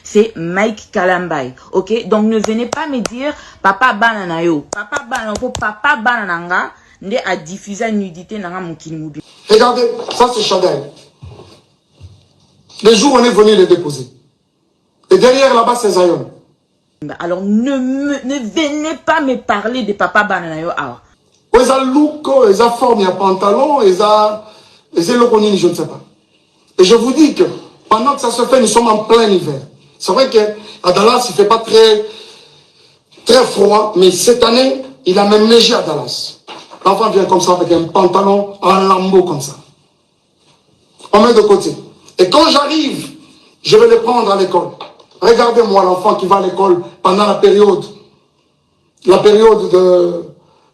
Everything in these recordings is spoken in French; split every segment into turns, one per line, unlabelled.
c'est Mike Kalambay. Ok? Donc ne venez pas me dire papa banana yo. Papa banananga ne a diffusé nudité nanga mokili mubi.
Regardez, ça c'est Chagall. Les jours où on est venu les déposer. Et derrière là-bas c'est Zion.
Alors ne venez pas me parler de papa banana yo.
Ils ont look, ils ont forme, il y a pantalon, ils ont look, je ne sais pas. Et je vous dis que pendant que ça se fait, nous sommes en plein hiver. C'est vrai qu'à Dallas, il ne fait pas très froid, mais cette année, il a même neigé à Dallas. L'enfant vient comme ça avec un pantalon en lambeau comme ça. On met de côté. Et quand j'arrive, je vais le prendre à l'école. Regardez-moi l'enfant qui va à l'école pendant la période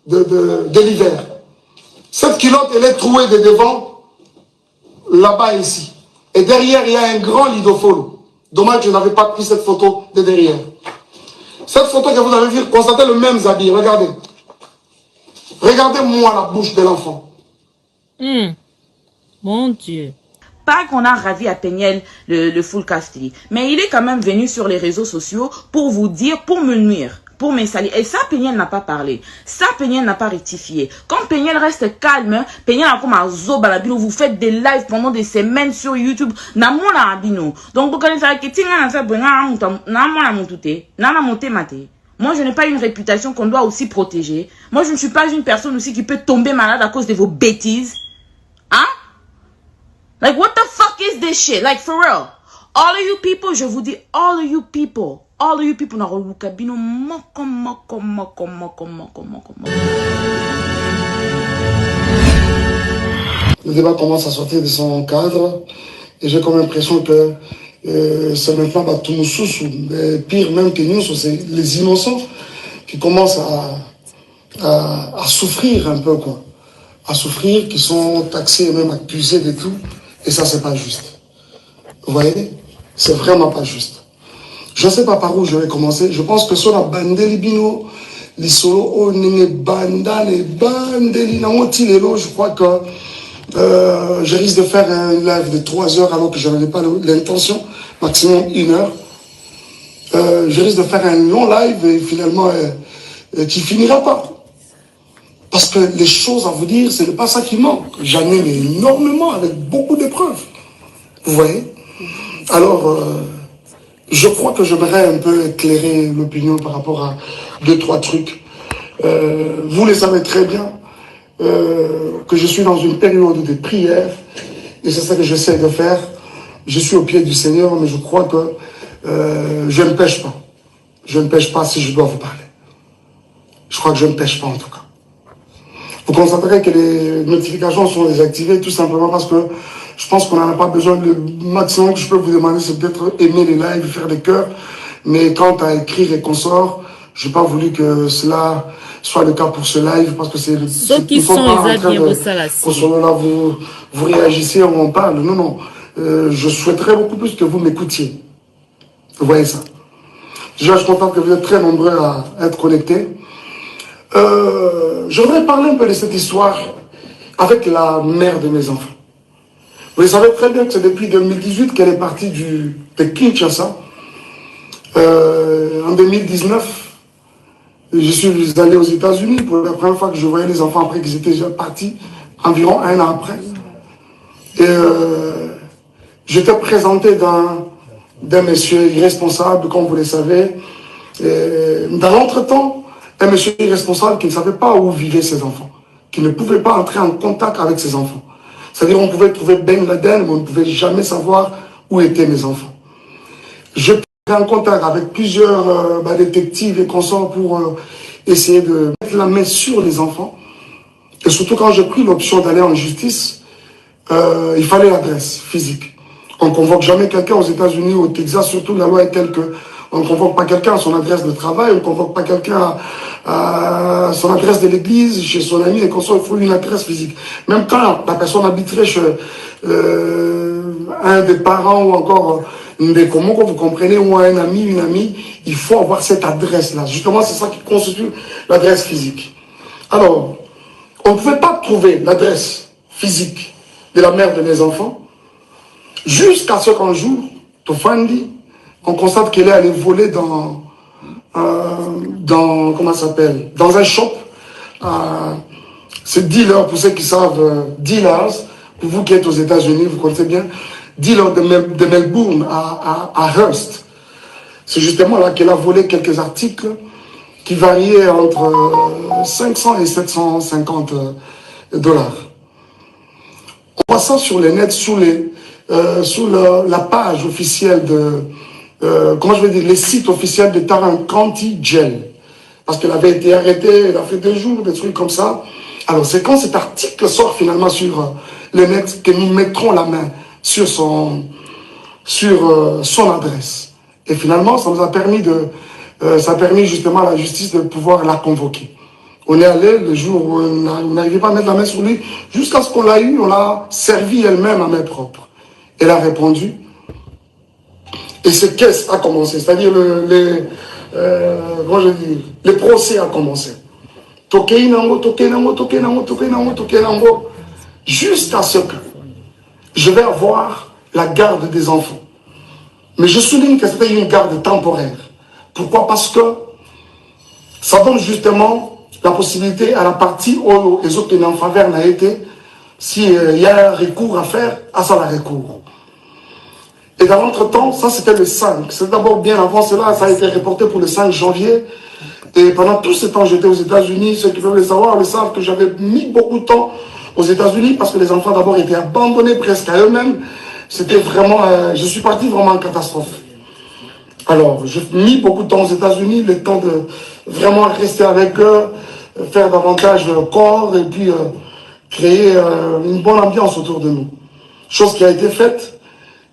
de l'hiver. Cette culotte, elle est trouée de devant, là-bas ici. Et derrière, il y a un grand lidofolo. Dommage que je n'avais pas pris cette photo de derrière. Cette photo que vous avez vue, constatez le même habit. Regardez. Regardez-moi la bouche de l'enfant.
Mon Dieu.
Pas qu'on a ravi à Peniel le full castry, mais il est quand même venu sur les réseaux sociaux pour vous dire, pour me nuire, pour me salir. Et ça, Peniel n'a pas parlé. Ça, Peniel n'a pas rectifié. Quand Peniel reste calme, Peniel a comme un zobalabino, vous faites des lives pendant des semaines sur YouTube. Namona abino. Donc, vous connaissez que tinga na fait moi, je n'ai pas une réputation qu'on doit aussi protéger. Moi, je ne suis pas une personne aussi qui peut tomber malade à cause de vos bêtises. Hein? Like, what the fuck is this shit? Like, for real. All of you people, je vous dis, all of you people, na rolukabino, moko.
Le débat commence à sortir de son cadre et j'ai comme l'impression que c'est maintenant pire même que nous, c'est les innocents qui commencent à souffrir un peu, quoi. À souffrir, qui sont taxés et même accusés de tout. Et ça, c'est pas juste. Vous voyez? C'est vraiment pas juste. Je ne sais pas par où je vais commencer. Je pense que sur la bandeli bino, les solos, oh, banda, les bandeli, je crois que je risque de faire un live de 3 heures alors que je n'avais pas l'intention, maximum 1 heure. Je risque de faire un long live et finalement qui finira pas. Parce que les choses à vous dire, ce n'est pas ça qui manque. J'en ai énormément avec beaucoup de preuves. Vous voyez? Alors, je crois que j'aimerais un peu éclairer l'opinion par rapport à 2-3 trucs. Vous le savez très bien que je suis dans une période de prière et c'est ça que j'essaie de faire. Je suis au pied du Seigneur, mais je crois que je ne pêche pas. Je ne pêche pas si je dois vous parler. Je crois que je ne pêche pas en tout cas. Vous constaterez que les notifications sont désactivées tout simplement parce que je pense qu'on n'en a pas besoin. Le maximum que je peux vous demander, c'est peut-être aimer les lives, faire des cœurs. Mais quant à écrire et consorts, je n'ai pas voulu que cela soit le cas pour ce live parce que c'est...
Ceux qui sont les
là, vous réagissez, on en parle. Non, non. Je souhaiterais beaucoup plus que vous m'écoutiez. Vous voyez ça? Déjà, je suis content que vous êtes très nombreux à être connectés. Je voudrais parler un peu de cette histoire avec la mère de mes enfants. Vous savez très bien que c'est depuis 2018 qu'elle est partie de Kinshasa. En 2019, je suis allé aux États-Unis pour la première fois que je voyais les enfants après qu'ils étaient déjà partis, environ 1 an après. Et j'étais présenté d'un monsieur irresponsable, comme vous le savez. Et dans l'entretemps, un monsieur irresponsable qui ne savait pas où vivaient ses enfants, qui ne pouvait pas entrer en contact avec ses enfants. C'est-à-dire on pouvait trouver Ben Laden, mais on ne pouvait jamais savoir où étaient mes enfants. Je suis en contact avec plusieurs détectives et consorts pour essayer de mettre la main sur les enfants. Et surtout quand j'ai pris l'option d'aller en justice, il fallait l'adresse physique. On ne convoque jamais quelqu'un aux États-Unis ou au Texas, surtout la loi est telle que on ne convoque pas quelqu'un à son adresse de travail, on ne convoque pas quelqu'un à son adresse de l'église, chez son ami, et qu'on soit, il faut une adresse physique. Même quand la personne habiterait chez un des parents ou encore comment vous comprenez, ou un ami, une amie, il faut avoir cette adresse-là. Justement, c'est ça qui constitue l'adresse physique. Alors, on ne pouvait pas trouver l'adresse physique de la mère de mes enfants jusqu'à ce qu'un jour, Tofandi, on constate qu'elle est allée voler dans comment ça s'appelle, dans un shop. C'est dealer, pour ceux qui savent, dealers, pour vous qui êtes aux États-Unis, vous connaissez bien, dealer de Melbourne à Hearst. C'est justement là qu'elle a volé quelques articles qui variaient entre 500 et 750 dollars. On voit ça sur les nets, sous la page officielle de, comment je vais dire, les sites officiels de Tarrant County Jail. Parce qu'elle avait été arrêtée, elle a fait des jours, des trucs comme ça. Alors c'est quand cet article sort finalement sur les nets que nous mettrons la main sur son adresse. Et finalement, ça nous a permis ça a permis justement à la justice de pouvoir la convoquer. On est allé le jour où on n'arrivait pas à mettre la main sur lui, jusqu'à ce qu'on l'a eu, on l'a servi elle-même à main propre. Elle a répondu. Et ce caisse a commencé, c'est-à-dire comment je dis, le procès a commencé. Jusqu'à ce que je vais avoir la garde des enfants. Mais je souligne que c'était une garde temporaire. Pourquoi? Parce que ça donne justement la possibilité à la partie où les autres tenaient en faveur n'a été, s'il y a un recours à faire, à ça la recours. Et dans l'entretemps, ça c'était le 5. C'est d'abord bien avant cela, ça a été reporté pour le 5 janvier. Et pendant tout ce temps, j'étais aux États-Unis. Ceux qui veulent le savoir, le savent que j'avais mis beaucoup de temps aux États-Unis parce que les enfants d'abord étaient abandonnés presque à eux-mêmes. C'était vraiment, je suis parti vraiment en catastrophe. Alors, j'ai mis beaucoup de temps aux États-Unis, le temps de vraiment rester avec eux, faire davantage corps et puis créer une bonne ambiance autour de nous. Chose qui a été faite,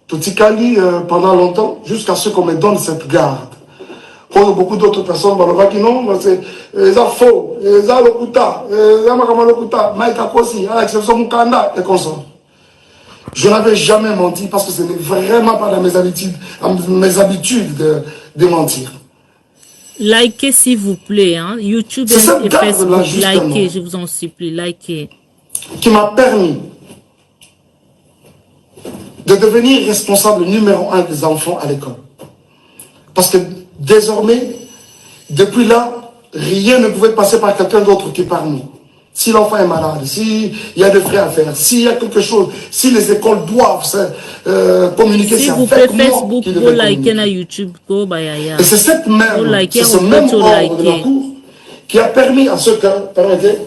petit Cali, pendant longtemps, jusqu'à ce qu'on me donne cette garde. Quand beaucoup d'autres personnes, qui non, c'est faux, à l'exception de Mukanda et consorts. Je n'avais jamais menti parce que ce n'est vraiment pas dans mes habitudes de mentir.
Likez s'il vous plaît, hein. YouTube et Facebook, likez, je vous en supplie, likez.
Qui m'a permis de devenir responsable numéro 1 des enfants à l'école. Parce que désormais, depuis là, rien ne pouvait passer par quelqu'un d'autre que par nous. Si l'enfant est malade, s'il y a des frais à faire, s'il y a quelque chose, si les écoles doivent communiquer,
s'il vous plaît, Facebook, go liker na YouTube, go bayaya.
Et c'est ce même ordre de la Cour qui a permis à ce que, permettez,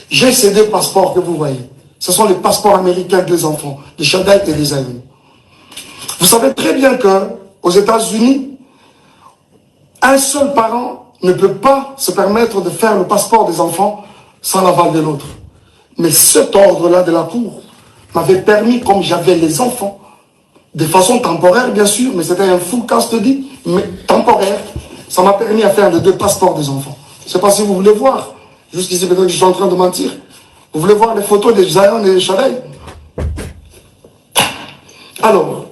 j'ai ces deux passeports que vous voyez. Ce sont les passeports américains des enfants, des Shaddai et des Aïnou. Vous savez très bien qu'aux États-Unis, un seul parent ne peut pas se permettre de faire le passeport des enfants sans l'aval de l'autre. Mais cet ordre-là de la Cour m'avait permis, comme j'avais les enfants, de façon temporaire bien sûr, mais c'était un full custody, mais temporaire, ça m'a permis à faire les deux passeports des enfants. Je ne sais pas si vous voulez voir, jusqu'ici peut-être que je suis en train de mentir. Vous voulez voir les photos des Zion et des Shaddai? Alors,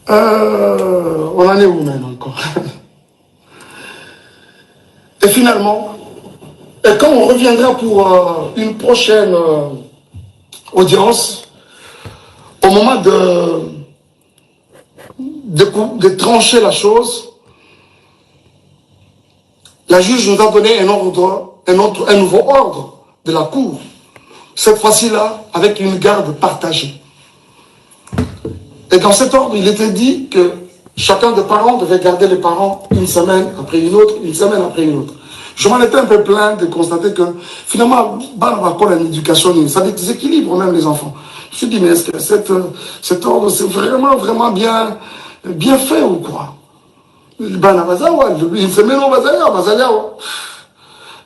on en est où même encore? Et finalement, et quand on reviendra pour une prochaine audience, au moment de trancher la chose, la juge nous a donné un nouveau ordre de la Cour. Cette fois-ci-là, avec une garde partagée. Et dans cet ordre, il était dit que chacun des parents devait garder les parents une semaine après une autre, une semaine après une autre. Je m'en étais un peu plaint de constater que finalement, l'éducation, ça déséquilibre même les enfants. Je me suis dit, mais est-ce que cet ordre, c'est vraiment, vraiment bien fait ou quoi? Une semaine au Bazaya.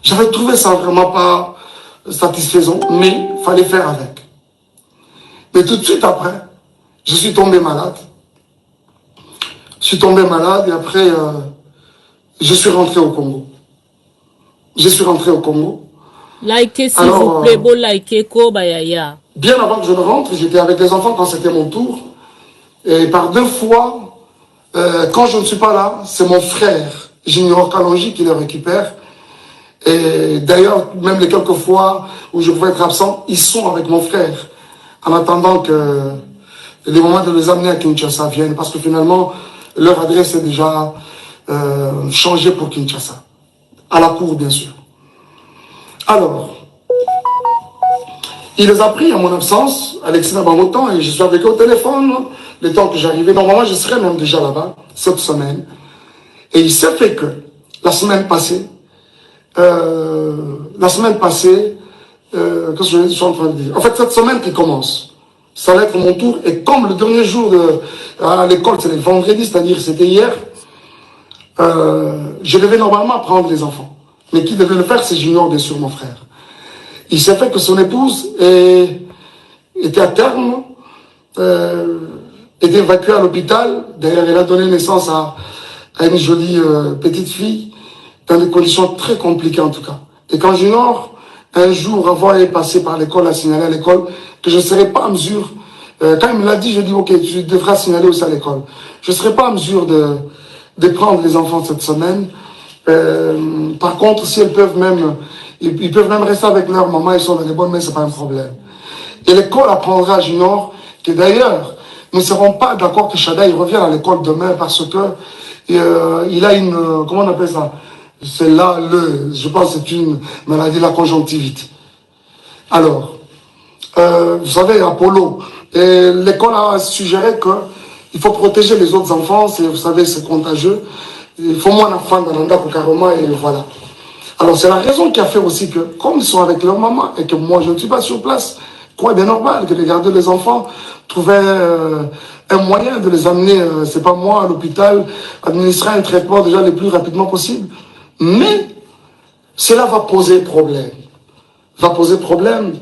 J'avais trouvé ça vraiment pas satisfaisant, mais il fallait faire avec. Mais tout de suite après, je suis tombé malade. Et après, je suis rentré au Congo.
Likez s'il vous plaît, bon likez, ko bayaya.
Bien avant que je ne rentre, j'étais avec les enfants quand c'était mon tour. Et par 2 fois, quand je ne suis pas là, c'est mon frère, Junior Kalonji, qui les récupère. Et d'ailleurs, même les quelques fois où je pouvais être absent, ils sont avec mon frère. En attendant que les moments de les amener à Kinshasa viennent. Parce que finalement, leur adresse est déjà changée pour Kinshasa. À la cour, bien sûr. Alors, il les a pris en mon absence, Alexis Nabangotan, et je suis avec eux au téléphone. Le temps que j'arrivais, normalement, je serais même déjà là-bas, cette semaine. Et il s'est fait que, la semaine passée, qu'est-ce que je suis en train de dire? En fait, cette semaine qui commence, ça va être mon tour. Et comme le dernier jour à l'école, c'est le vendredi, c'est-à-dire c'était hier, je devais normalement prendre les enfants. Mais qui devait le faire, c'est Junior, bien sûr, mon frère. Il s'est fait que son épouse était à terme, était évacuée à l'hôpital. D'ailleurs, elle a donné naissance à une jolie petite fille, dans des conditions très compliquées en tout cas. Et quand Junior, un jour, avant d'aller passer par l'école, a signalé à l'école que je ne serais pas en mesure, quand il me l'a dit, je dis ok, tu devras signaler aussi à l'école. Je ne serais pas en mesure de prendre les enfants cette semaine. Par contre, si elles peuvent même, ils peuvent même rester avec leur maman, ils sont dans les bonnes mains, c'est pas un problème. Et l'école apprendra à Junior que d'ailleurs, nous ne serons pas d'accord que Shada il revienne à l'école demain parce que il a une, comment on appelle ça? C'est là, je pense que c'est une maladie de la conjonctivite. Alors, vous savez, Apollo, l'école a suggéré qu'il faut protéger les autres enfants, vous savez, c'est contagieux. Il faut moins d'enfants dans l'anda pour carrément, et voilà. Alors, c'est la raison qui a fait aussi que, comme ils sont avec leur maman, et que moi, je ne suis pas sur place, quoi, bien normal que de garder les enfants, trouver un moyen de les amener, c'est pas moi, à l'hôpital, administrer un traitement déjà le plus rapidement possible. Mais, cela va poser problème. Va poser problème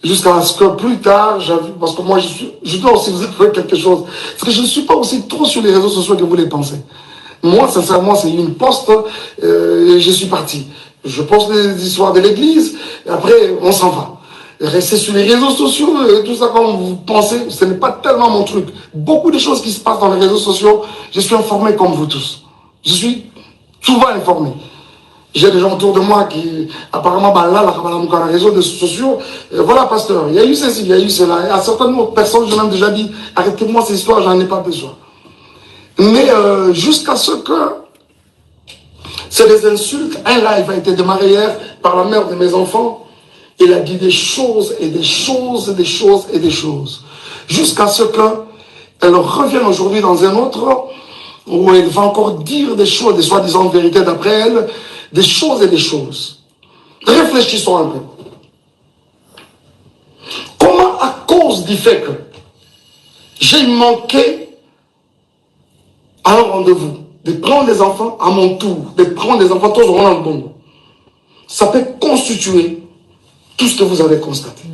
jusqu'à ce que plus tard, parce que moi, je dois aussi vous avouer quelque chose. Parce que je ne suis pas aussi trop sur les réseaux sociaux que vous les pensez. Moi, sincèrement, c'est une poste et je suis parti. Je poste les histoires de l'église, et après, on s'en va. Rester sur les réseaux sociaux, tout ça, comme vous pensez, ce n'est pas tellement mon truc. Beaucoup de choses qui se passent dans les réseaux sociaux, je suis informé comme vous tous. Je suis souvent informé. J'ai des gens autour de moi qui, apparemment, dans les réseaux sociaux, voilà, pasteur, il y a eu ceci, il y a eu cela. Et à certaines autres personnes, je m'ai déjà dit, arrêtez-moi ces histoires, j'en ai pas besoin. Mais jusqu'à ce que c'est des insultes, un live a été démarré hier par la mère de mes enfants. Il a dit des choses et des choses et des choses et des choses. Jusqu'à ce qu'elle revienne aujourd'hui dans un autre où elle va encore dire des choses, des soi-disant vérités d'après elle, des choses et des choses. Réfléchissons un peu. Comment, à cause du fait que j'ai manqué à un rendez-vous, de prendre des enfants à mon tour, de prendre des enfants tous au monde bon, ça peut constituer tout ce que vous avez constaté.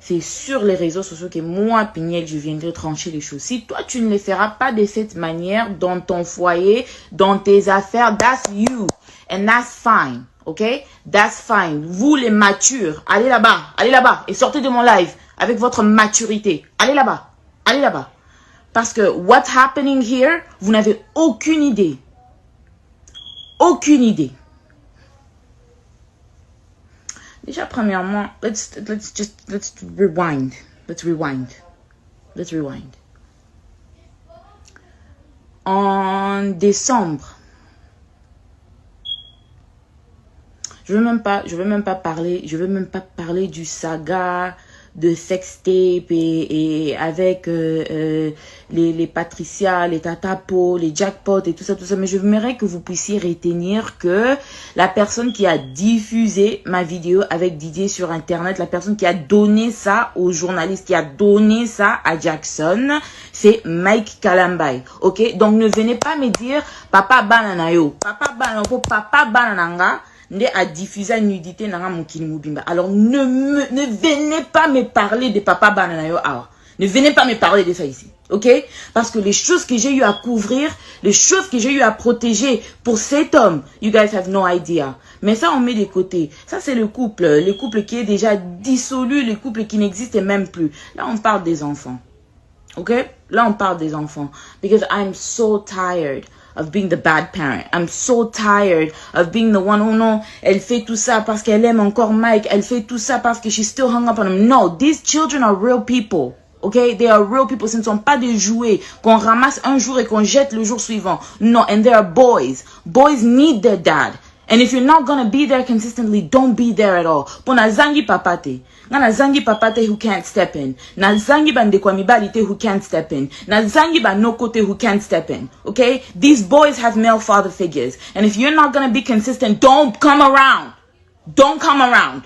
C'est sur les réseaux sociaux que moi, Pignel, je viendrai trancher les choses. Si toi, tu ne les feras pas de cette manière dans ton foyer, dans tes affaires, that's you. And that's fine. Ok? That's fine. Vous, les matures, allez là-bas et sortez de mon live avec votre maturité. Allez là-bas. Allez là-bas. Parce que what's happening here, vous n'avez aucune idée. Aucune idée. Déjà, premièrement, let's rewind. Let's rewind. En décembre, je veux même pas parler du saga de sextape et avec les Patricia, les Tatapo, les Jackpot et tout ça, mais je voudrais que vous puissiez retenir que la personne qui a diffusé ma vidéo avec Didier sur internet, la personne qui a donné ça aux journalistes, qui a donné ça à Jackson, c'est Mike Kalambay. Ok, donc ne venez pas me dire papa bananayo, papa banananga a diffusé une nudité dans Mokini Mubimba. Alors ne venez pas me parler de papa bananayo. Ne venez pas me parler de ça ici. Ok? Parce que les choses que j'ai eu à couvrir, les choses que j'ai eu à protéger pour cet homme, you guys have no idea. Mais ça, on met de côté. Ça, c'est le couple qui est déjà dissolu, le couple qui n'existe même plus. Là, on parle des enfants. Ok? Là, on parle des enfants. Because I'm so tired of being the bad parent. I'm so tired of being the one, oh non, elle fait tout ça parce qu'elle aime encore Mike. Elle fait tout ça parce que she's still hung up on him. No, these children are real people. Okay? They are real people. Ce ne sont pas des jouets qu'on ramasse un jour et qu'on jette le jour suivant. No, and they are boys. Boys need their dad. And if you're not gonna be there consistently, don't be there at all. Pona zangi papate. Na zangi papate who can't step in. Na zangi bandekwa mibalite who can't step in. Na zangi banokote who can't step in. Okay? These boys have male father figures. And if you're not gonna be consistent, don't come around. Don't come around.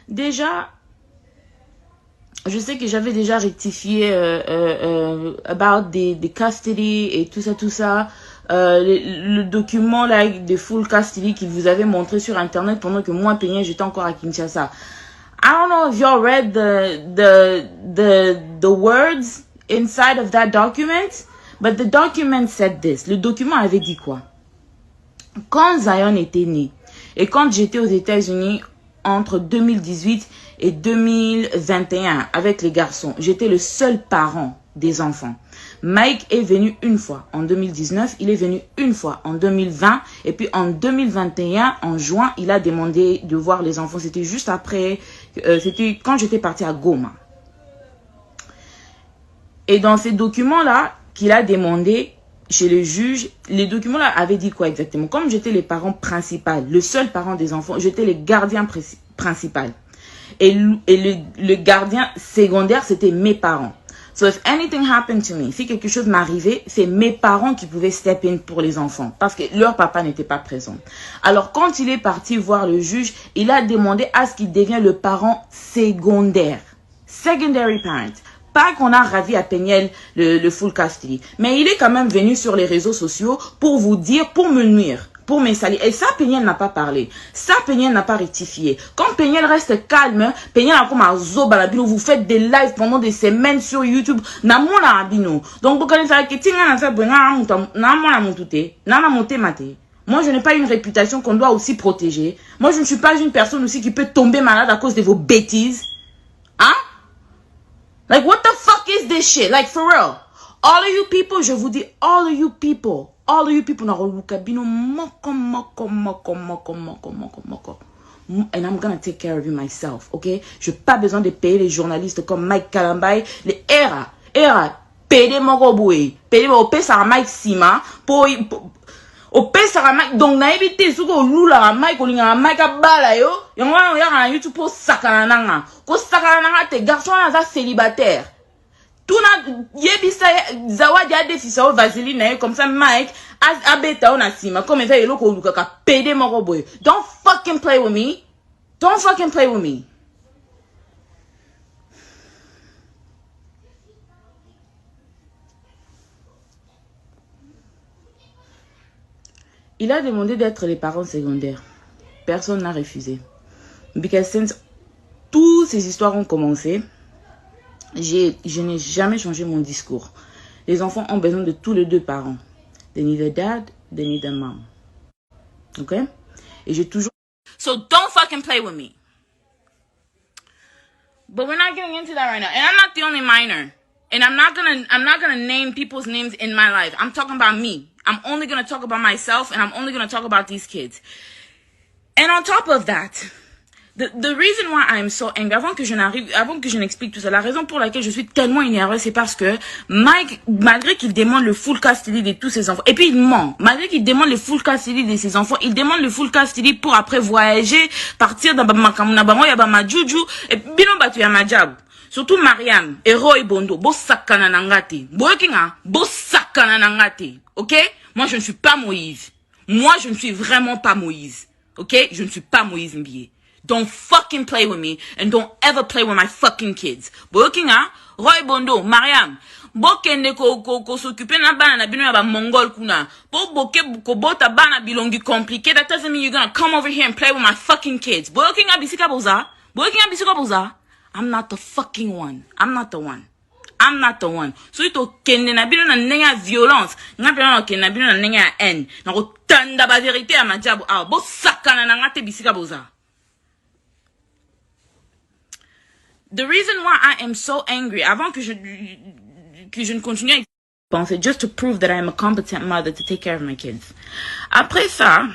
Déjà, je sais que j'avais déjà rectifié about the custody et tout ça. Le document là de full custody qu'il vous avait montré sur internet pendant que moi Peña j'étais encore à Kinshasa. I don't know if y'all read the words inside of that document, but the document said this. Le document avait dit quoi? Quand Zion était né et quand j'étais aux États-Unis entre 2018 et 2021 avec les garçons, j'étais le seul parent des enfants. Mike est venu une fois en 2019, il est venu une fois en 2020 et puis en 2021 en juin il a demandé de voir les enfants. C'était juste après, c'était quand j'étais partie à Goma. Et dans ces documents là qu'il a demandé chez le juge, les documents là avaient dit quoi exactement? Comme j'étais les parents principaux, le seul parent des enfants, j'étais les gardiens principaux. Et le gardien secondaire, c'était mes parents. So if anything happened to me, si quelque chose m'arrivait, c'est mes parents qui pouvaient step in pour les enfants. Parce que leur papa n'était pas présent. Alors quand il est parti voir le juge, il a demandé à ce qu'il devienne le parent secondaire. Secondary parent. Pas qu'on a ravi à Peña le full custody. Mais il est quand même venu sur les réseaux sociaux pour vous dire, pour me nuire, pour me salir. Et ça, Peña n'a pas parlé. Ça, Peña n'a pas rectifié. Quand Peña reste calme, Peña a comme un zobalabino. Vous faites des lives pendant des semaines sur YouTube. Namona abino. Donc, vous connaissez que tinga na sa bwenga na montute. Na monte mate. Moi, je n'ai pas une réputation qu'on doit aussi protéger. Moi, je ne suis pas une personne aussi qui peut tomber malade à cause de vos bêtises. Hein? Like, what the fuck is this shit? Like, for real. All of you people, je vous dis, all of you people, and I'm gonna take care of you myself, okay? Je n'ai pas besoin de payer les journalistes comme Mike Kalambay, les era, payer moko boue, payer sa Mike Sima, au pesa Mike, donc na évité suko lula Mike olinga Mike abala yo, yango ya na YouTube pour sakana nanga, ko sakana nanga te garçon na célibataire. Tuna yebisa zawadi ade fisa o vaseline comme ça Mike abeta on asima comme ça yelo ko luka ka pede moko boy. Don't fucking play with me. Don't fucking play with me. Il a demandé d'être les parents secondaires. Personne n'a refusé. Because since toutes ces histoires ont commencé, je n'ai jamais changé mon discours. Les enfants ont besoin de tous les deux parents. They need a dad, they need a mom. Okay? Et j'ai toujours... So don't fucking play with me. But we're not getting into that right now. And I'm not the only minor. And I'm not gonna name people's names in my life. I'm talking about me. I'm only gonna talk about myself and I'm only gonna talk about these kids. And on top of that, the reason why I'm so angry, avant que je n'explique tout ça, la raison pour laquelle je suis tellement énervée, c'est parce que Mike, malgré qu'il demande le full custody de tous ses enfants, et puis il ment, malgré qu'il demande le full custody de ses enfants, il demande le full custody pour après voyager, partir dans Bamakamuna, Yabama Juju, et bino batu Yamajabu. Surtout Mariam et Roy Bondo, bo sakana nangati. Boekinga, bo sakana nangati. Ok? Moi, je ne suis pas Moïse. Moi, je ne suis vraiment pas Moïse. Ok? Je ne suis pas Moïse Mbié. Don't fucking play with me and don't ever play with my fucking kids. Boekinga, Roy Bondo, Mariam. Bokende ko s'occuper na bana na bino ya ba mongol kuna. Po boke ko bota bana bilongi compliqué. That doesn't mean you're gonna come over here and play with my fucking kids. Boekinga bisika boza. Boekinga bisika boza. I'm not the fucking one. I'm not the one. I'm not the one. So ito kende na bino na nenga violence. Nga pena na kende na bino na nenga haine. Na ko tanda ba vérité à majabu. Ah, bo sakana na ngate bisika boza. The reason why I am so angry, avant que je ne continue à penser, just to prove that I am a competent mother to take care of my kids. Après ça,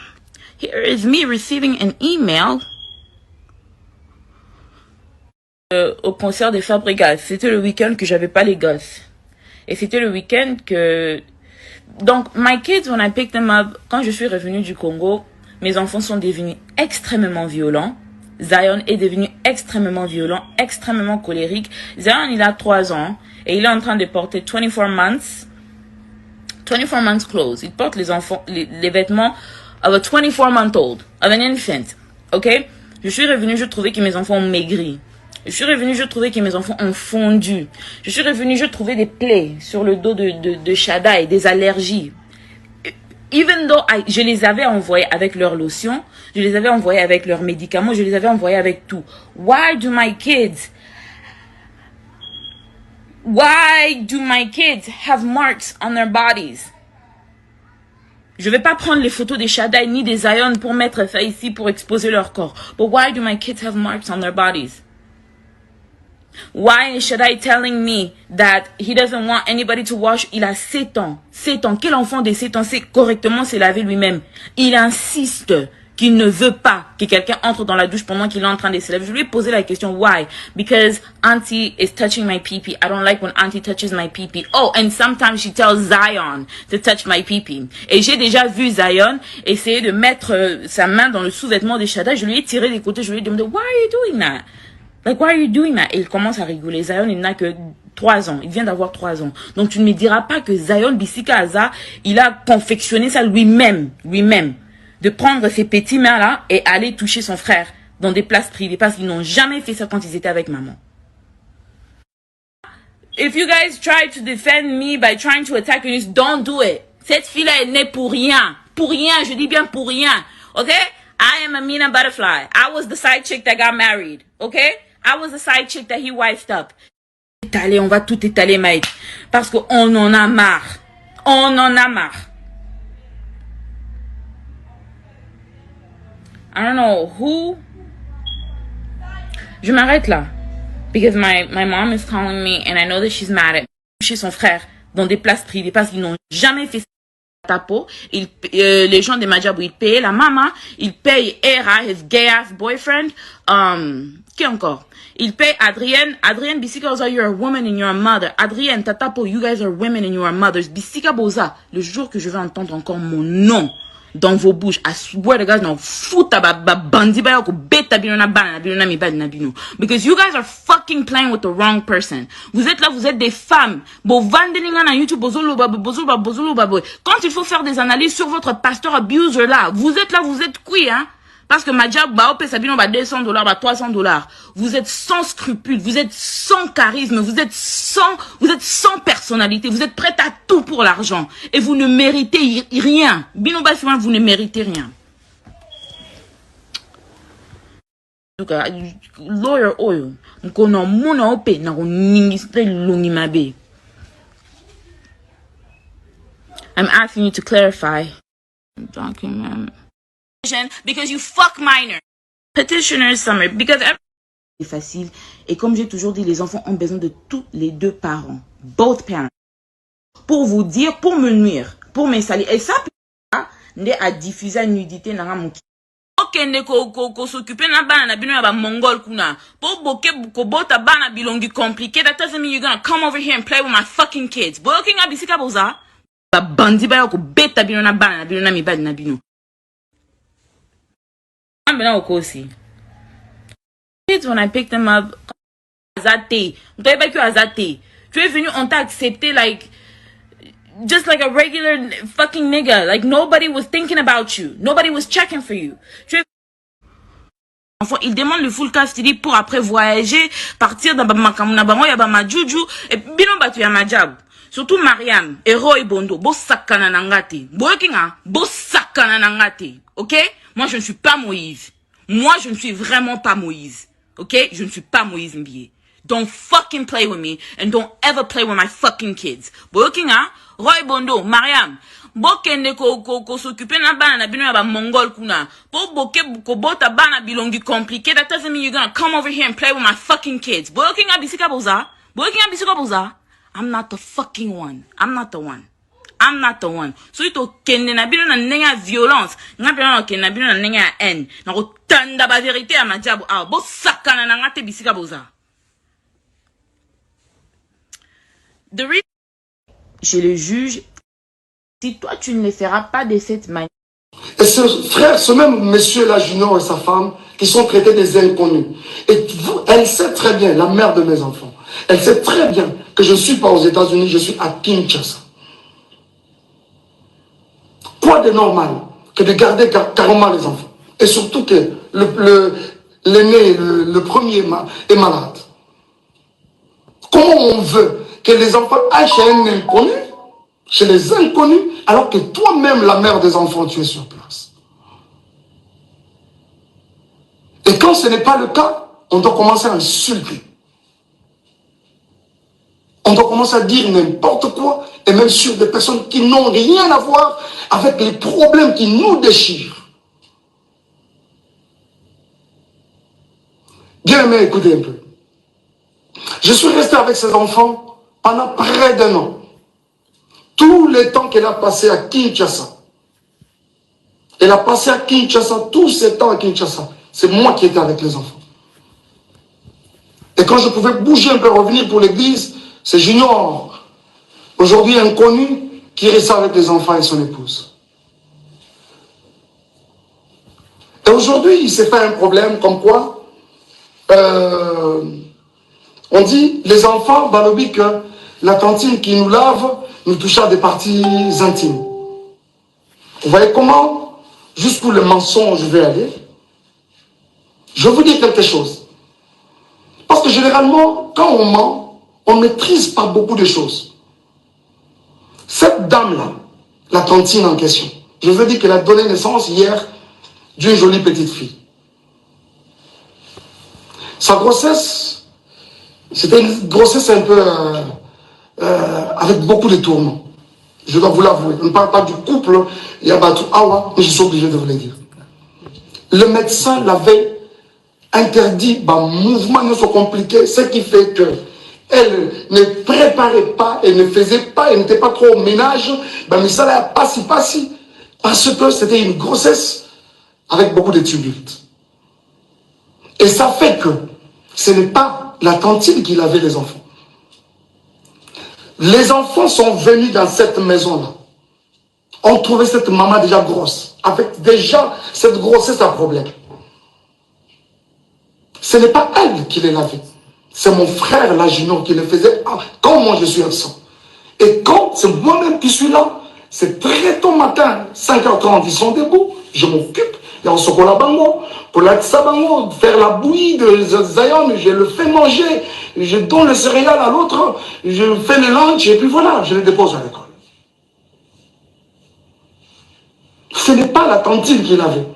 here is me receiving an email au concert des Fabregas. C'était le week-end que j'avais pas les gosses. Et c'était le week-end que... Donc, my kids, when I picked them up, quand je suis revenue du Congo, mes enfants sont devenus extrêmement violents. Zion est devenu extrêmement violent, extrêmement colérique. Zion, il a 3 ans et il est en train de porter 24 months clothes. Il porte les vêtements of a 24-month-old, of an infant. Ok? Je suis revenue, je trouvais que mes enfants ont maigri. Je suis revenue, je trouvais que mes enfants ont fondu. Je suis revenue, je trouvais des plaies sur le dos de Shada et des allergies. Even though je les avais envoyés avec leur lotion, je les avais envoyés avec leurs médicaments, je les avais envoyés avec tout. Why do my kids have marks on their bodies? Je vais pas prendre les photos des Shaddai ni des Zion pour mettre ça ici pour exposer leur corps. But why do my kids have marks on their bodies? Why is Shaddai telling me that he doesn't want anybody to wash? Il a 7 ans. 7 ans. Quel enfant de 7 ans sait correctement se laver lui-même? Il insiste qu'il ne veut pas que quelqu'un entre dans la douche pendant qu'il est en train de se laver. Je lui ai posé la question, why? Because auntie is touching my pee-pee. I don't like when auntie touches my pee-pee. Oh, and sometimes she tells Zion to touch my pee-pee. Et j'ai déjà vu Zion essayer de mettre sa main dans le sous-vêtement de Shaddai. Je lui ai tiré des côtés. Je lui ai demandé, why are you doing that? Like, why are you doing that? Et il commence à rigoler. Zion, il n'a que 3 ans. Il vient d'avoir 3 ans. Donc, tu ne me diras pas que Zion Bissika Aza, il a confectionné ça lui-même. De prendre ses petits mains-là et aller toucher son frère dans des places privées. Parce qu'ils n'ont jamais fait ça quand ils étaient avec maman. If you guys try to defend me by trying to attack Eunice, don't do it. Cette fille-là est née pour rien. Pour rien, je dis bien pour rien. Ok? I am Amina Butterfly. I was the side chick that got married. Okay? I was the side chick that he wifed up. Étaler, on va tout étaler, Mike. Parce qu'on en a marre. On en a marre. I don't know who. Je m'arrête là. Because my mom is calling me and I know that she's mad at me. Chez son frère, dans des places privées, parce qu'ils n'ont jamais fait ça. Tapo, les gens de Majabou, ils payaient la maman, ils payent Era, his gay ass boyfriend, qui encore? Ils payent Adrienne Bissika Boza, you're a woman and you're a mother. Adrienne, Tatapo, you guys are women and you are mothers. Bissika Boza, le jour que je vais entendre encore mon nom dans vos bouches, I swear to God, non, fouta bandi ba yoko beta binona bana binona mi bana bino. Because you guys are fucking playing with the wrong person. Vous êtes là, vous êtes des femmes. Bo vandelinga na YouTube, bozolo baboy. Quand il faut faire des analyses sur votre pasteur abuser là, vous êtes là, vous êtes qui, hein? Parce que Majab, ba opé sabino ba $200, ba $300. Vous êtes sans scrupules, vous êtes sans charisme, vous êtes sans personnalité, vous êtes prête à tout pour l'argent. Et vous ne méritez rien. Bino ba siwan, vous ne méritez rien. Donc, lawyer oil, nkono muna opé, na ningistre lungi mabe. I'm asking you to clarify. Document. Because you fuck minor. Petitioner's summary. Because c'est facile. Et comme j'ai toujours dit, les enfants ont besoin de tous les 2 parents. Both parents. Pour vous dire, pour me nuire, pour me salir. Et ça, ne a diffusé la nudité dans mon okende ko s'occuper na bana na bino ya ba mongol kuna. Po boke ko bota bana bilongi compliqué. That doesn't mean you're gonna come over here and play with my fucking kids. Boking abisika boza. Ba bandi ba ko beta bino na bana na bino na mi badi na bino. Kids, when I picked them up, Azate, tu es venu, on t'a accepté like, just like a regular fucking nigga. Like nobody was thinking about you. Nobody was checking for you. Enfin, il demande le full custody pour après voyager, partir dans Bamakamuna Bango, ya Bama Juju, et bino batu ya Majab. Surtout Mariam, et Roy Bondo, bo sakana nangate. Boyokinga, bo sakana nangate. Ok? Moi, je ne suis pas Moïse. Moi, je ne suis vraiment pas Moïse. Ok? Je ne suis pas Moïse Mbié. Don't fucking play with me and don't ever play with my fucking kids. Boyokinga, Roy Bondo, Mariam, bokende ko s'occuper na bana na bino ya ba mongol kuna. Po boke ko bota bana bilongi compliqué. That doesn't mean you're gonna come over here and play with my fucking kids. Boyokinga bisika boza. Boyokinga bisika boza. I'm not the fucking one. I'm not the one. I'm not the one. So ito kende na bino na nenga violence. Nga bino na kende na bino na nenga haine. Na ko tanda ba vérité à Majabu. Ah, bo sakana na ngate bisika boza. Je le juge. Si toi, tu ne les feras pas de cette manière.
Et ce frère, ce même monsieur-là, Junior et sa femme, qui sont traités des inconnus. Et elle sait très bien, la mère de mes enfants, elle sait très bien que je ne suis pas aux États-Unis, je suis à Kinshasa. Quoi de normal que de garder carrément les enfants? Et surtout que l'aîné, le premier est malade. Comment on veut que les enfants aillent chez un inconnu, chez les inconnus, alors que toi-même, la mère des enfants, tu es sur place? Et quand ce n'est pas le cas, on doit commencer à insulter. On doit commencer à dire n'importe quoi, et même sur des personnes qui n'ont rien à voir avec les problèmes qui nous déchirent. Bien aimé, écoutez un peu. Je suis resté avec ces enfants pendant près d'un an. Tous les temps qu'elle a passé à Kinshasa. Elle a passé à Kinshasa, tous ces temps à Kinshasa. C'est moi qui étais avec les enfants. Et quand je pouvais bouger un peu, revenir pour l'église, c'est Junior, aujourd'hui inconnu, qui reste avec les enfants et son épouse. Et aujourd'hui, il s'est fait un problème comme quoi, on dit, les enfants, Balobi, que la cantine qui nous lave nous touche à des parties intimes. Vous voyez comment, jusqu'où le mensonge je vais aller? Je vais vous dire quelque chose. Parce que généralement, quand on ment, on ne maîtrise pas beaucoup de choses. Cette dame-là, la cantine en question, je veux dire qu'elle a donné naissance hier d'une jolie petite fille. Sa grossesse, c'était une grossesse un peu avec beaucoup de tourments. Je dois vous l'avouer. On ne parle pas du couple Yabatou Awa, mais je suis obligé de vous le dire. Le médecin l'avait interdit, mouvement ne soit compliqué, ce qui fait que elle ne préparait pas, elle ne faisait pas, elle n'était pas trop au ménage, mais ça l'a pas si, parce que c'était une grossesse avec beaucoup de tumultes. Et ça fait que ce n'est pas la cantine qui lavait les enfants. Les enfants sont venus dans cette maison-là. On trouvait cette maman déjà grosse, avec déjà cette grossesse à problème. Ce n'est pas elle qui les lavait. C'est mon frère, là, Junior, qui le faisait quand moi je suis absent. Et quand c'est moi-même qui suis là, c'est très tôt matin, 5h30, ils sont debout, je m'occupe. Il y a un chocolat bango, pour la bango, faire la bouillie de Zion, je le fais manger, je donne le céréal à l'autre, je fais le lunch, et puis voilà, je le dépose à l'école. Ce n'est pas la cantine qui lavait.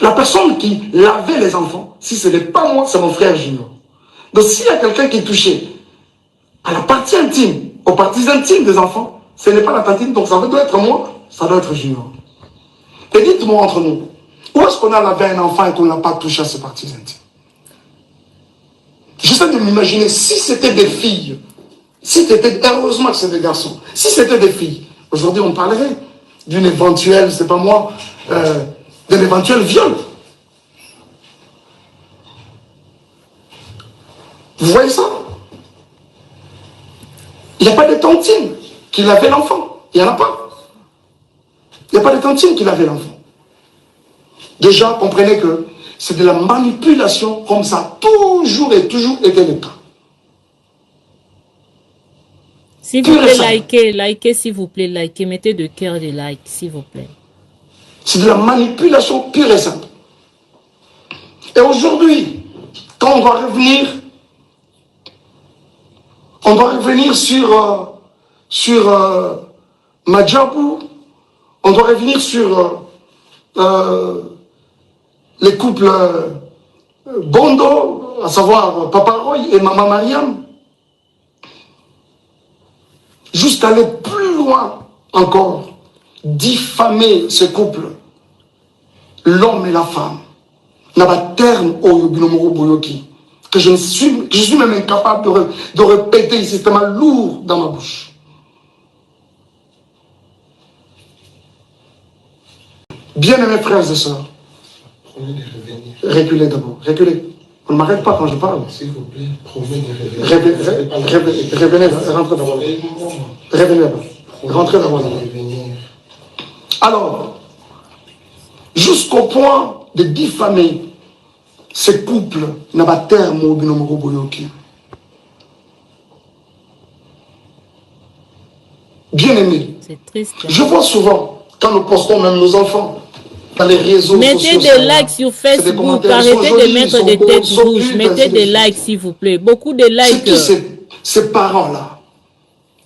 La personne qui lavait les enfants, si ce n'est pas moi, c'est mon frère Junior. Donc s'il y a quelqu'un qui est touché à la partie intime, aux parties intimes des enfants, ce n'est pas la cantine, donc ça doit être moi, ça doit être Junior. Et dites-moi entre nous, où est-ce qu'on a lavé un enfant et qu'on n'a pas touché à ses parties intimes? J'essaie de m'imaginer, si c'était des filles, si c'était, heureusement que c'est des garçons, si c'était des filles, aujourd'hui on parlerait d'une éventuelle, c'est pas moi, d'un éventuel viol. Vous voyez ça? Il n'y a pas de tantine qui lavait l'enfant. Il n'y en a pas. Il n'y a pas de tantine qui lavait l'enfant. Déjà, comprenez que c'est de la manipulation, comme ça a toujours et toujours été le cas.
S'il vous plaît, likez, s'il vous plaît, likez, mettez de cœur de like, s'il vous plaît.
C'est de la manipulation pure et simple. Et aujourd'hui, quand on doit revenir sur Madjabou, on doit revenir sur les couples Bondo, à savoir Papa Roy et Maman Mariam, jusqu'à aller plus loin encore, diffamer ce couple, l'homme et la femme, n'a pas terme au Binomoro Boyoki, que je suis même incapable de répéter ici, c'est tellement lourd dans ma bouche. Bien aimés frères et sœurs, reculez d'abord, reculez. On ne m'arrête pas quand je parle.
S'il vous plaît, prouvez de
Revenez là, rentrez dans votre. Revenez là. Rentrez dans votre. Alors, jusqu'au point de diffamer ce couple n'a pas terme au binomoko boyoki. Bien aimé.
C'est triste. Hein?
Je vois souvent, quand nous postons même nos enfants, dans les réseaux
mettez
sociaux.
Mettez des likes sur Facebook, arrêtez de mettre des têtes rouges, mettez des likes s'il vous plaît. Beaucoup de likes.
C'est qui ces parents-là?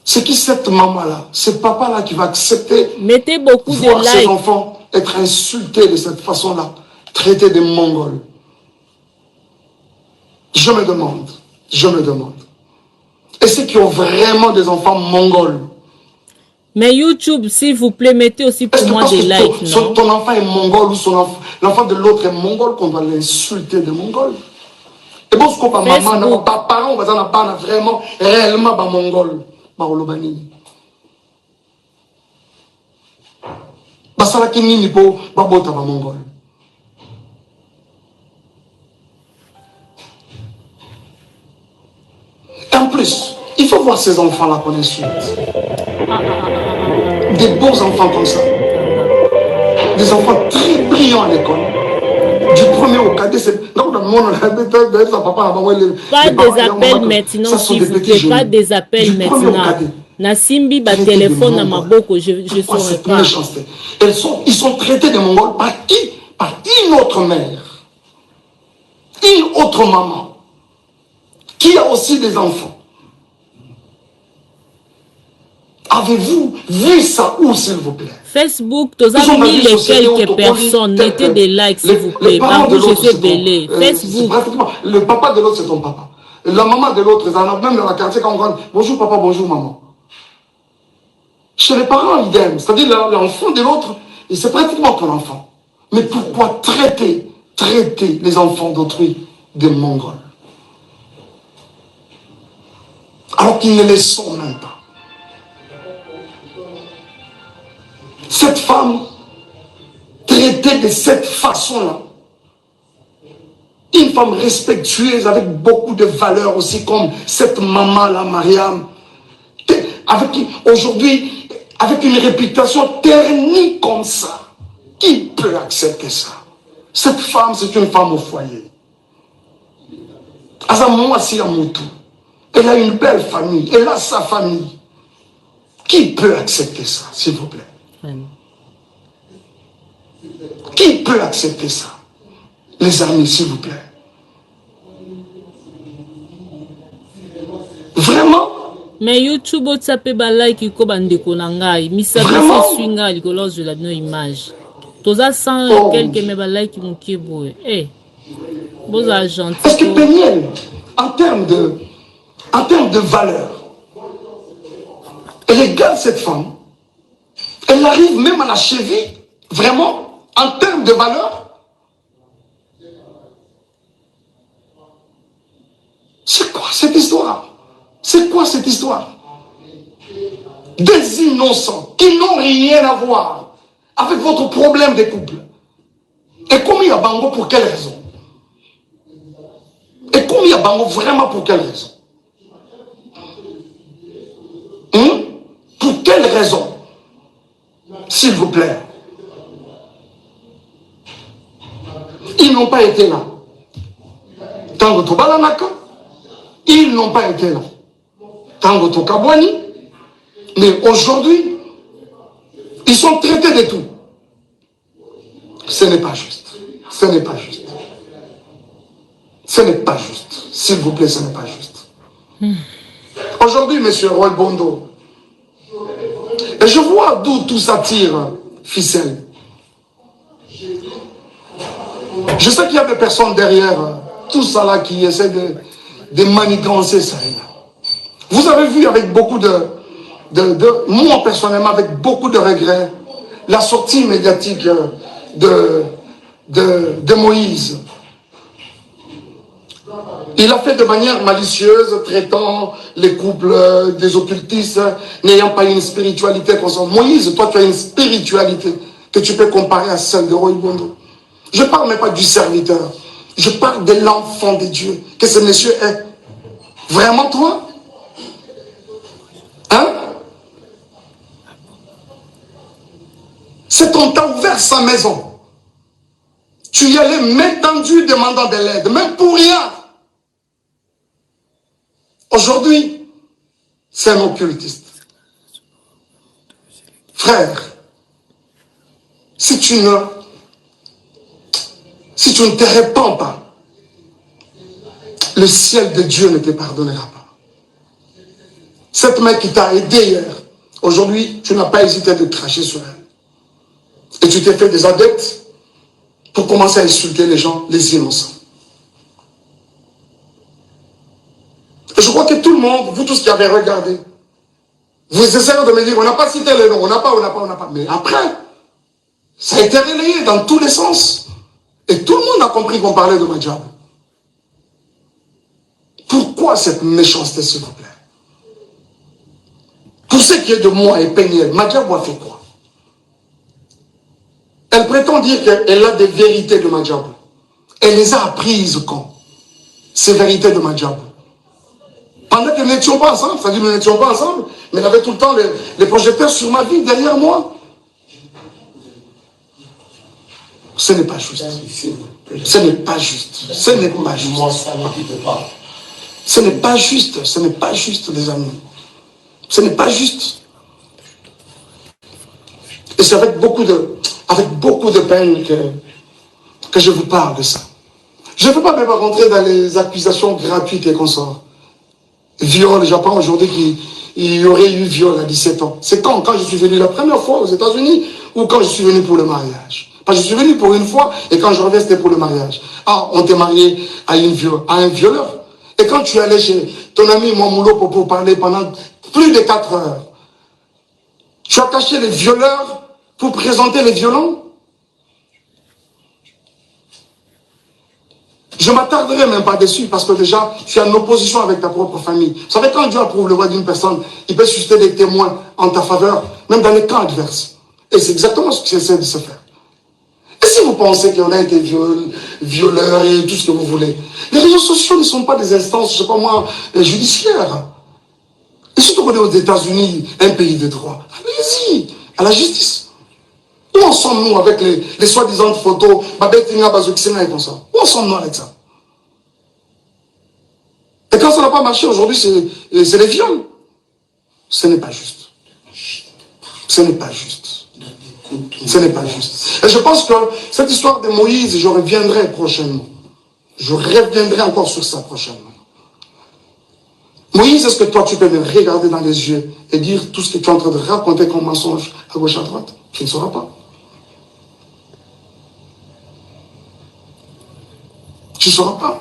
C'est qui cette maman-là? Ce papa-là qui va accepter
mettez beaucoup de
voir
likes.
Ses enfants être insultés de cette façon-là, traités de mongols. Je me demande. Et ceux qui ont vraiment des enfants mongols?
Mais YouTube, s'il vous plaît, mettez aussi pour moi des likes, non?
Ton enfant est mongol ou l'enfant de l'autre est mongol qu'on doit l'insulter de mongol. Et bon, ce qu'on pas maman, pas parent, on va pas vraiment, réellement pas mongol. Bah, olobani. Bah, ça là qui n'y pas, bah, bota pas mongol. En plus, il faut voir ces enfants-là qu'on insulte. Des beaux enfants comme ça. Des enfants très brillants à l'école. Du premier au cadet, c'est... Pas
des appels maintenant, s'il vous plaît. Pas des appels maintenant. Nasimbi, ba téléphone à ma boko, je ne saurais pas.
Ils sont traités de mongols par qui? Par une autre mère. Une autre maman. Qui a aussi des enfants. Avez-vous vu ça où, s'il vous plaît?
Facebook, tous avez mis les quelques personnes, mettez des likes, s'il vous plaît. Par où je fais belé. Facebook.
Le papa de l'autre, c'est ton papa. La maman de l'autre, même dans la quartier, quand on rentre, bonjour papa, bonjour maman. Chez les parents, idem. C'est-à-dire l'enfant de l'autre, c'est pratiquement ton enfant. Mais pourquoi traiter les enfants d'autrui des mongols? Alors qu'ils ne les sont même pas. Cette femme, traitée de cette façon-là, une femme respectueuse avec beaucoup de valeurs aussi, comme cette maman-là, Mariam, aujourd'hui, avec une réputation ternie comme ça, qui peut accepter ça? Cette femme, c'est une femme au foyer. Elle a une belle famille, elle a sa famille. Qui peut accepter ça, s'il vous plaît? Qui peut accepter ça? Les amis, s'il vous plaît. Vraiment?
Mais YouTube, ça peut pas like ko bandeko na ngai. Misabisa swinga likolo de la no image. Toza 100 quelques me ba like mon kibo. Eh. Beaux agents.
Parce que Peniel, en termes de valeur, elle égale cette femme. Elle arrive même à la cheville, vraiment, en termes de valeur. C'est quoi cette histoire? C'est quoi cette histoire? Des innocents qui n'ont rien à voir avec votre problème de couple. Et commis à Bango pour quelle raison? Et commis à Bango vraiment pour quelle raison? Pour quelle raison? S'il vous plaît. Ils n'ont pas été là. Tango Tobalanaka, ils n'ont pas été là. Tango Tokabwani, mais aujourd'hui, ils sont traités de tout. Ce n'est pas juste. Ce n'est pas juste. Ce n'est pas juste. S'il vous plaît, ce n'est pas juste. Aujourd'hui, monsieur Roy Bondo, et je vois d'où tout ça tire, ficelle. Je sais qu'il y a des personnes derrière tout ça là qui essaient de manigancer ça. Vous avez vu avec beaucoup moi personnellement, avec beaucoup de regrets, la sortie médiatique de Moïse. Il a fait de manière malicieuse, traitant les couples des occultistes, n'ayant pas une spiritualité consciente. Moïse, toi tu as une spiritualité que tu peux comparer à celle de Roy Bondo. Je ne parle même pas du serviteur. Je parle de l'enfant de Dieu. Que ce monsieur est vraiment toi? Hein? C'est qu'on t'a ouvert sa maison. Tu y allais main tendue demandant de l'aide, même pour rien. Aujourd'hui, c'est un occultiste. Frère, si tu ne te répands pas, le ciel de Dieu ne te pardonnera pas. Cette main qui t'a aidé hier, aujourd'hui, tu n'as pas hésité de cracher sur elle. Et tu t'es fait des adeptes pour commencer à insulter les gens, les innocents. Et je crois que tout le monde, vous tous qui avez regardé, vous essayez de me dire, on n'a pas cité les noms, on n'a pas. Mais après, ça a été relayé dans tous les sens. Et tout le monde a compris qu'on parlait de Madjabou. Pourquoi cette méchanceté, s'il vous plaît? Pour ce qui est de moi et Peniel, Madjabou a fait quoi? Elle prétend dire qu'elle a des vérités de Madjabou. Elle les a apprises quand? Ces vérités de Madjabou. Pendant que nous n'étions pas ensemble, c'est-à-dire nous n'étions pas ensemble, mais elle avait tout le temps les projecteurs sur ma vie, derrière moi. Ce n'est pas juste. Ce n'est pas juste. Ce n'est pas juste. Ce n'est pas juste. Ce n'est pas juste, les amis. Ce n'est pas juste. Et c'est avec beaucoup de peine que je vous parle de ça. Je ne veux pas même rentrer dans les accusations gratuites et consorts. Viol, j'apprends aujourd'hui qu'il y aurait eu viol à 17 ans. C'est quand je suis venu la première fois aux États-Unis ou quand je suis venu pour le mariage? Parce que je suis venu pour une fois et quand je reviens, c'était pour le mariage. Ah, on t'est marié à un violeur. Et quand tu es allé chez ton ami Mamoulo pour parler pendant plus de 4 heures, tu as caché les violeurs pour présenter les violents? Je ne m'attarderai même pas dessus parce que déjà, tu es en opposition avec ta propre famille. Vous savez, quand Dieu approuve le voix d'une personne, il peut susciter des témoins en ta faveur, même dans les camps adverses. Et c'est exactement ce qu'il essaie de se faire. Et si vous pensez qu'il y en a été violeurs et tout ce que vous voulez, les réseaux sociaux ne sont pas des instances, je ne sais pas moi, judiciaires. Et surtout qu'on est aux États-Unis, un pays de droit. Allez-y, à la justice. Où en sommes-nous avec les soi-disant photos, et comme ça? Où en sommes-nous avec ça? Et quand ça n'a pas marché aujourd'hui, c'est les viols. Ce n'est pas juste. Ce n'est pas juste. Ce n'est pas juste. Et je pense que cette histoire de Moïse, je reviendrai prochainement. Je reviendrai encore sur ça prochainement. Moïse, est-ce que toi, tu peux me regarder dans les yeux et dire tout ce que tu es en train de raconter comme mensonge à gauche, à droite? Tu ne sauras pas. Tu ne sauras pas.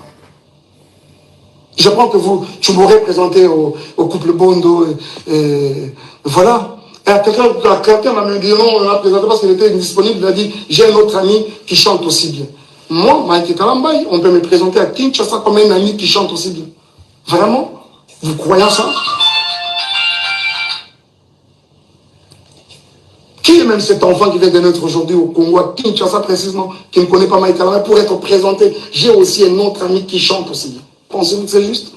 J'apprends que tu m'aurais présenté au couple Bondo et voilà. Et à quelqu'un m'a même dit non, on l'a présenté parce qu'il était indisponible. Il a dit, j'ai un autre ami qui chante aussi bien. Moi, Mike Kalambay, on peut me présenter à Kinshasa comme un ami qui chante aussi bien. Vraiment? Vous croyez ça? Qui est même cet enfant qui vient de naître aujourd'hui au Congo, à Kinshasa précisément, qui ne connaît pas Mike Kalambay, pour être présenté? J'ai aussi un autre ami qui chante aussi bien. Pensez-vous que c'est juste?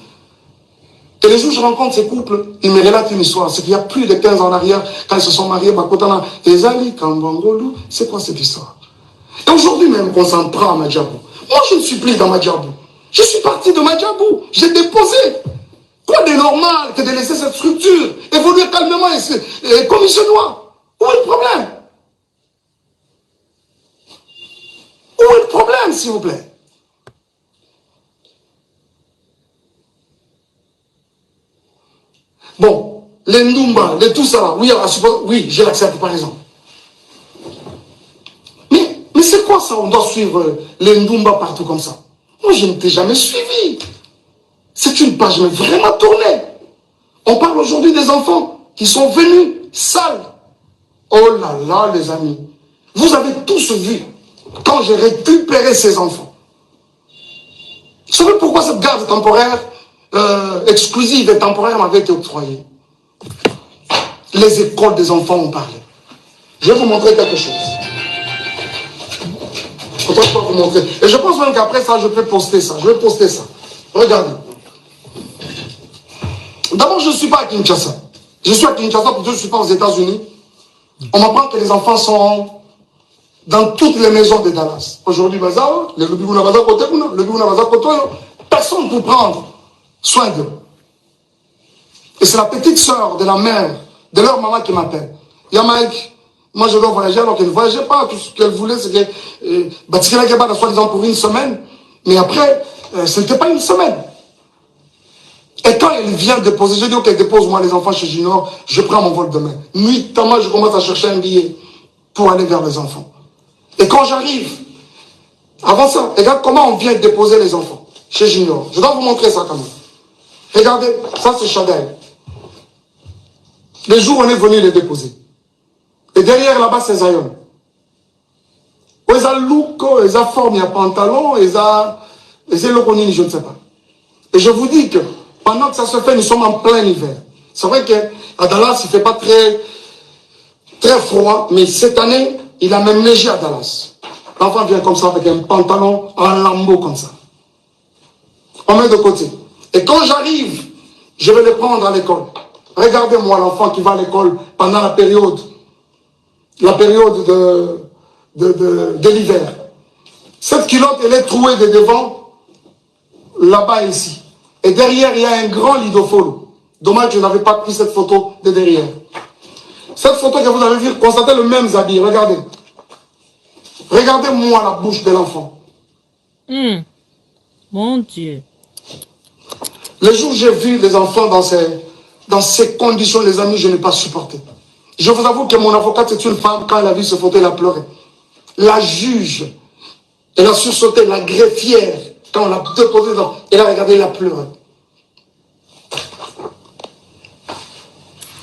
Et les jours où je rencontre ces couples, ils me relatent une histoire. C'est qu'il y a plus de 15 ans en arrière, quand ils se sont mariés, Bakotana, Ezali, Kambangolu, c'est quoi cette histoire? Et aujourd'hui même, qu'on s'en prend à Madjabou. Moi, je ne suis plus dans Madjabou. Je suis parti de Madjabou. J'ai déposé. Quoi de normal que de laisser cette structure évoluer calmement et comme il se doit? Où est le problème? Où est le problème, s'il vous plaît? Bon, les Ndumba, les tout ça, oui, j'ai l'accepte par exemple. Mais c'est quoi ça? On doit suivre les Ndumba partout comme ça. Moi, je ne t'ai jamais suivi. C'est une page mais vraiment tournée. On parle aujourd'hui des enfants qui sont venus sales. Oh là là, les amis. Vous avez tous vu quand j'ai récupéré ces enfants. Vous savez pourquoi cette garde temporaire exclusive et temporaire m'avait été octroyée? Les écoles des enfants ont parlé. Je vais vous montrer quelque chose. Pourtant, je peux vous montrer. Et je pense même qu'après ça, je peux poster ça. Je vais poster ça. Regardez. D'abord, je ne suis pas à Kinshasa. Je suis à Kinshasa parce que je ne suis pas aux États-Unis. On m'apprend que les enfants sont dans toutes les maisons de Dallas. Aujourd'hui, personne pour prendre soin d'eux. Et c'est la petite sœur de la mère, de leur maman qui m'appelle. Yamaïk, moi je dois voyager alors qu'elle ne voyageait pas. Tout ce qu'elle voulait, c'est que Batikela Gaba soit disant pour une semaine. Mais après, ce n'était pas une semaine. Et quand elle vient déposer, je dis ok, dépose moi les enfants chez Junior, je prends mon vol demain. Nuitamment, je commence à chercher un billet pour aller vers les enfants. Et quand j'arrive, avant ça, regarde comment on vient déposer les enfants chez Junior. Je dois vous montrer ça quand même. Regardez, ça c'est Chadel. Les jours où on est venu les déposer. Et derrière là-bas c'est Zion. Ils ont look, ils ont forme, il y a pantalon, ils ont loconini, je ne sais pas. Et je vous dis que pendant que ça se fait, nous sommes en plein hiver. C'est vrai qu'à Dallas, il ne fait pas très froid, mais cette année, il a même neigé à Dallas. L'enfant vient comme ça avec un pantalon en lambeau comme ça. On met de côté. Et quand j'arrive, je vais le prendre à l'école. Regardez-moi l'enfant qui va à l'école pendant la période de l'hiver. Cette culotte, elle est trouée de devant, là-bas et ici. Et derrière, il y a un grand lidofolo. Dommage que je n'avais pas pris cette photo de derrière. Cette photo que vous avez vue, constatez le même habit. Regardez. Regardez-moi la bouche de l'enfant.
Mon Dieu.
Le jour où j'ai vu les enfants dans ces conditions, les amis, je n'ai pas supporté. Je vous avoue que mon avocate, c'est une femme, quand elle a vu ce photo, elle a pleuré. La juge, elle a sursauté, la greffière, quand on l'a déposé dans... Elle a regardé, elle a pleuré.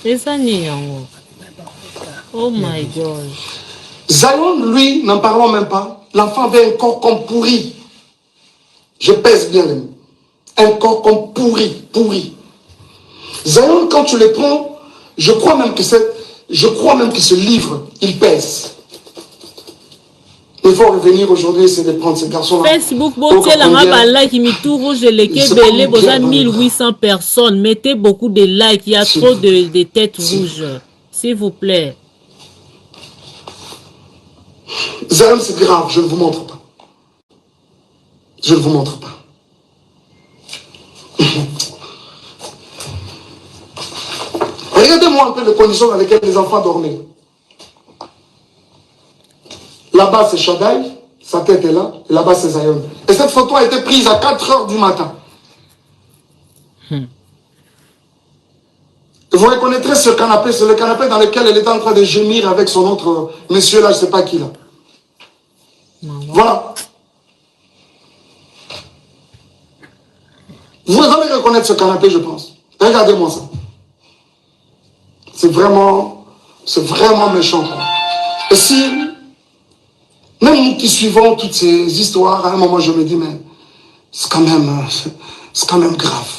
Et ça n'y est. Oh my God.
Zion, lui, n'en parlons même pas. L'enfant avait un corps comme pourri. Je pèse bien les mots. Un corps comme pourri. Zion, quand tu le prends, je crois même que ce livre, il pèse. Il faut revenir aujourd'hui, essayer de prendre ces garçons-là.
Facebook, qui met tout rouge, les Kébélé, 1800 personnes. Mettez beaucoup de likes, il y a trop de têtes rouges. S'il vous plaît.
Zion, c'est grave, je ne vous montre pas. Je ne vous montre pas. Regardez-moi un peu les conditions dans lesquelles les enfants dormaient. Là-bas, c'est Shaddai, sa tête est là, et là-bas, c'est Zion. Et cette photo a été prise à 4 heures du matin. Vous reconnaîtrez ce canapé, c'est le canapé dans lequel elle était en train de gémir avec son autre monsieur, là, je ne sais pas qui, là. Voilà. Vous allez reconnaître ce canapé, je pense. Regardez-moi ça. C'est vraiment méchant. Quoi. Et si, même nous qui suivons toutes ces histoires, à un moment je me dis, mais c'est quand même grave.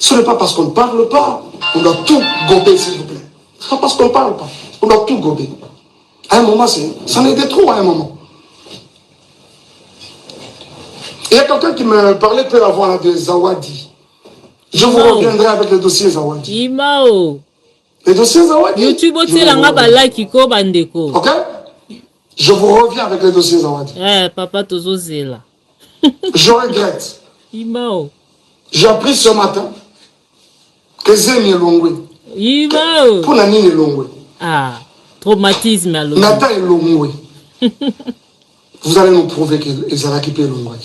Ce n'est pas parce qu'on ne parle pas, on doit tout gober, s'il vous plaît. Ce n'est pas parce qu'on ne parle pas, on doit tout gober. À un moment, c'en était trop à un moment. Il y a quelqu'un qui me parlait peu avant là, de Zawadi. Je vous reviendrai avec le dossier Zawadi.
Imao.
Le dossier Zawadi.
YouTube, ok?
Je vous reviens avec le dossier Zawadi.
Papa Tozozela.
Je regrette.
Imao.
J'ai appris ce matin que Zemi est Longwe.
Imao.
Pour Nani est Longwe.
Ah, traumatisme alors.
Nata est Longwe. Vous allez nous prouver que Ezra est Longwe.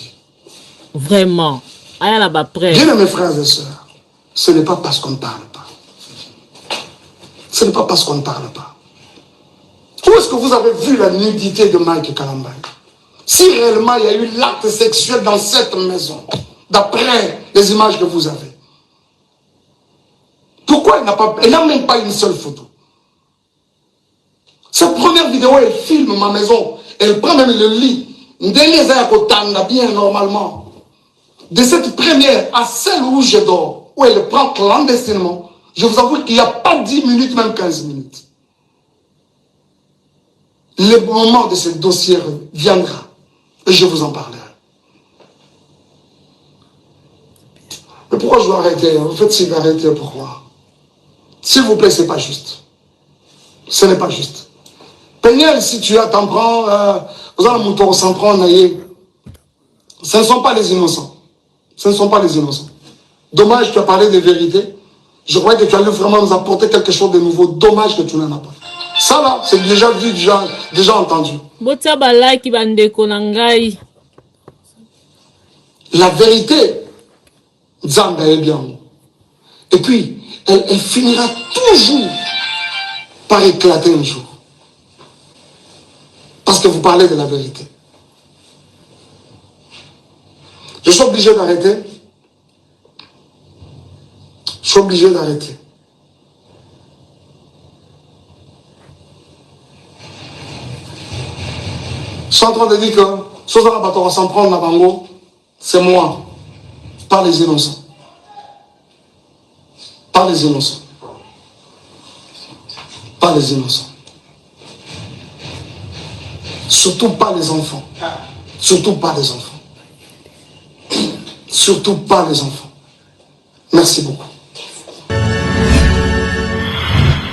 Vraiment. Bien
mes frères et sœurs, ce n'est pas parce qu'on ne parle pas. Ce n'est pas parce qu'on ne parle pas. Où est-ce que vous avez vu la nudité de Mike Kalambay? Si réellement il y a eu l'acte sexuel dans cette maison, d'après les images que vous avez, pourquoi elle n'a même pas une seule photo? Cette première vidéo, elle filme ma maison, elle prend même le lit. Bien normalement. De cette première à celle où je dors, où elle prend clandestinement, je vous avoue qu'il n'y a pas 10 minutes, même 15 minutes. Le moment de ce dossier viendra. Et je vous en parlerai. Mais pourquoi je dois arrêter? En fait, c'est d'arrêter, pourquoi? S'il vous plaît, c'est pas juste. Ce n'est pas juste. Peignel, si tu as t'en prends, vous allez mon tour s'en prendre, ce ne sont pas les innocents. Ce ne sont pas les innocents. Dommage, tu as parlé de vérité. Je croyais que tu allais vraiment nous apporter quelque chose de nouveau. Dommage que tu n'en as pas. Ça là, c'est déjà vu, déjà entendu. La vérité, Zamba est bien. Et puis, elle finira toujours par éclater un jour. Parce que vous parlez de la vérité. Je suis obligé d'arrêter. Je suis obligé d'arrêter. Je suis en train de dire que chose à la s'en prendre la bango, c'est moi, pas les innocents. Pas les innocents. Pas les innocents. Surtout pas les enfants. Surtout pas les enfants. Surtout pas les enfants. Merci beaucoup.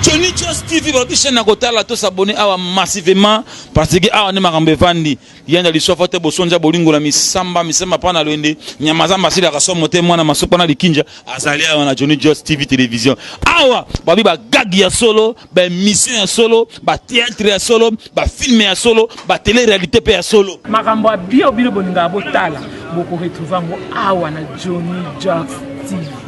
Johnny Just TV, votre chaîne à côté là, tous s'abonner massivement parce que on est marambe vandi. Il y a des choses fortes bosonja bolingo la misamba misema pana lwende nyamaza masili akaso mote mwana masopa na likinja azalia wana Johnny Just TV télévision. Awa babi ba gag ya solo, ba mission ya solo, ba théâtre ya solo, ba film ya solo, ba télé-réalité pe ya solo.
Makambo bio bilo bolinga botala boko retrouver ngo awa na Johnny Just TV.